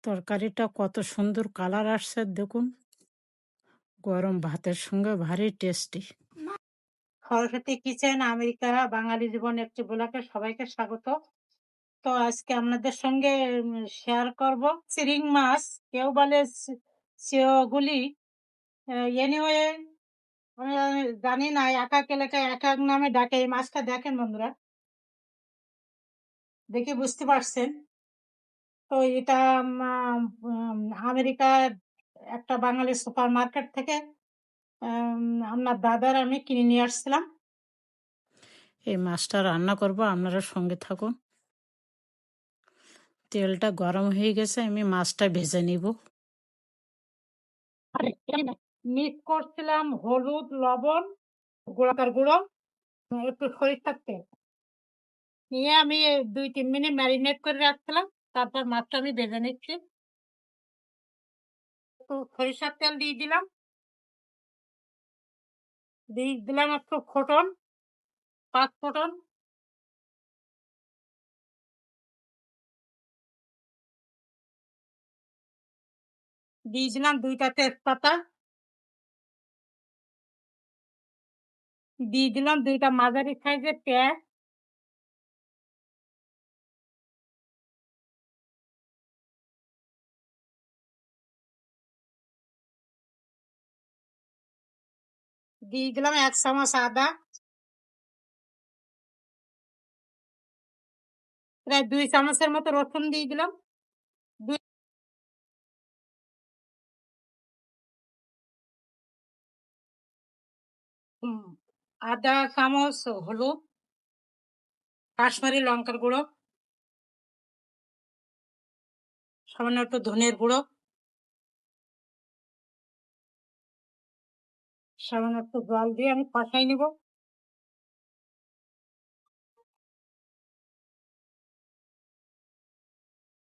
তরকারিটা কত সুন্দর কালার আসছে দেখুন। গরম ভাতের সঙ্গে ভারী টেস্টি। সরস্বতী কিচেন আমেরিকা বাঙালি জীবন একটি ব্লকে সবাইকে স্বাগত। তো আজকে আপনাদের সঙ্গে শেয়ার করব চিংড়ি মাছ, কেউ বলে চিওগুলি। এনিওয়ে আমি জানি না, এক এক এলাকায় এক এক নামে ডাকে। এই মাছটা দেখেন বন্ধুরা, দেখে বুঝতে পারছেন। তো এটা আমেরিকার একটা বাঙালি সুপার মার্কেট থেকে আপনার দাদার আমি কিনে নিয়ে আসছিলাম। এই মাছটা রান্না করব, আপনারা সঙ্গে থাকুন। তেলটা গরম হয়ে গেছে, আমি মাছটা ভেজে নিব। মিক্স করছিলাম হলুদ, লবণ, গোলাকার গুঁড়ো, একটু সরিষার তেল নিয়ে আমি 2-3 মিনিট ম্যারিনেট করে রাখছিলাম। তারপর মাছটা আমি ভেজে নিচ্ছি। একটু সরিষার তেল দিয়ে দিলাম, একটু ফোড়ন, 5 ফোড়ন, দিয়ে দিলাম 2টা তেজপাতা, দিয়ে দিলাম 2টা মাঝারি সাইজের পেঁয়াজ, দিয়ে দিলাম 1 চামচ আদা, প্রায় 2 চামচের মতো রসুন দিয়ে দিলাম। আধা চামচ হলুদ, কাশ্মীরি লঙ্কার গুঁড়ো, সামান্য একটু ধনের গুঁড়ো, সামান্য একটু জল দিয়ে আমি কষাই নেব।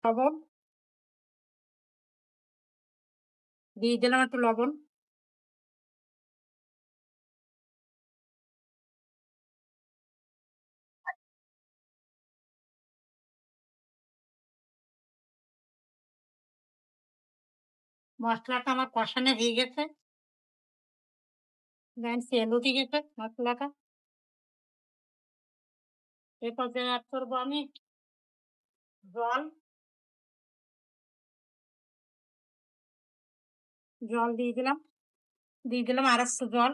লবণ দিয়ে দিলাম, একটু লবণ, মশলাটা আমার কষানো হয়ে গেছে, তেল উঠে গেছে মশলাটা। এরপর যে অ্যাড করবো আমি জল, জল দিয়ে দিলাম আর একটু জল।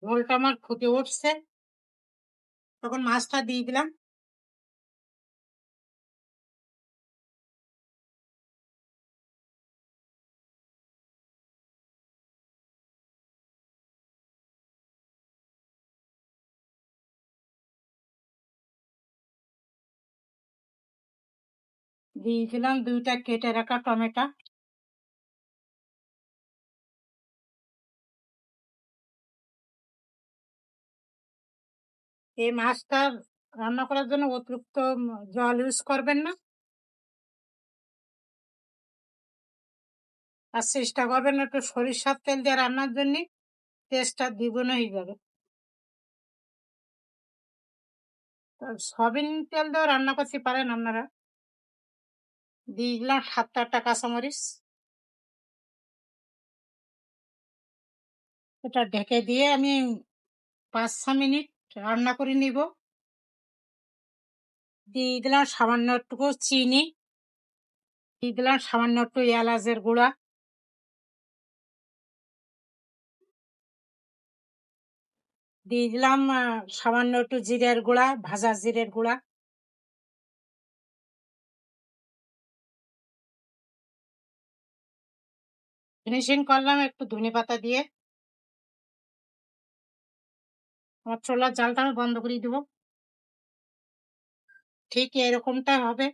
ঝোলটা আমার ফুটে উঠছে, তখন মাছটা দিয়ে দিলাম। দিয়ে দিলাম 2টা কেটে রাখা টমেটো। এই মাছটা রান্না করার জন্য অতিরিক্ত জল ইউজ করবেন না, আর চেষ্টা করবেন একটু সরিষার তেল দিয়ে রান্নার জন্য, টেস্টটা দ্বিগুণ হয়ে যাবে। সয়াবিন তেল দিয়েও রান্না করতে পারেন আপনারা। দিয়ে দিলাম 7-8টা কাঁচামরিচ। এটা ঢেকে দিয়ে আমি 5-6 মিনিট রান্না করে নিব। দিয়ে দিলাম সামান্য একটু চিনি, দিয়ে দিলাম সামান্য একটু এলাচের গুঁড়া, দিয়ে দিলাম সামান্য একটু জিরের গুঁড়া, ভাজা জিরের গুঁড়া। ফিনিশিং করলাম একটু ধনেপাতা দিয়ে। আমার চুলার জালটা আমি বন্ধ করে দেবো। ঠিক এরকমটা হবে।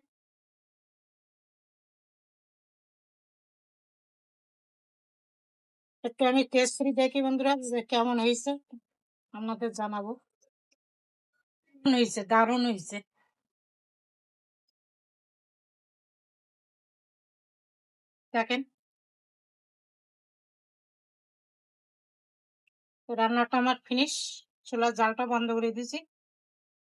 একটু আমি টেস্ট করে দেখি বন্ধুরা যে কেমন হয়েছে, আপনাদের জানাবো। হয়েছে, দারুণ হয়েছে। দেখেন তো রান্নাটা আমার ফিনিশ। চুলার জালটা বন্ধ করে দিয়েছি।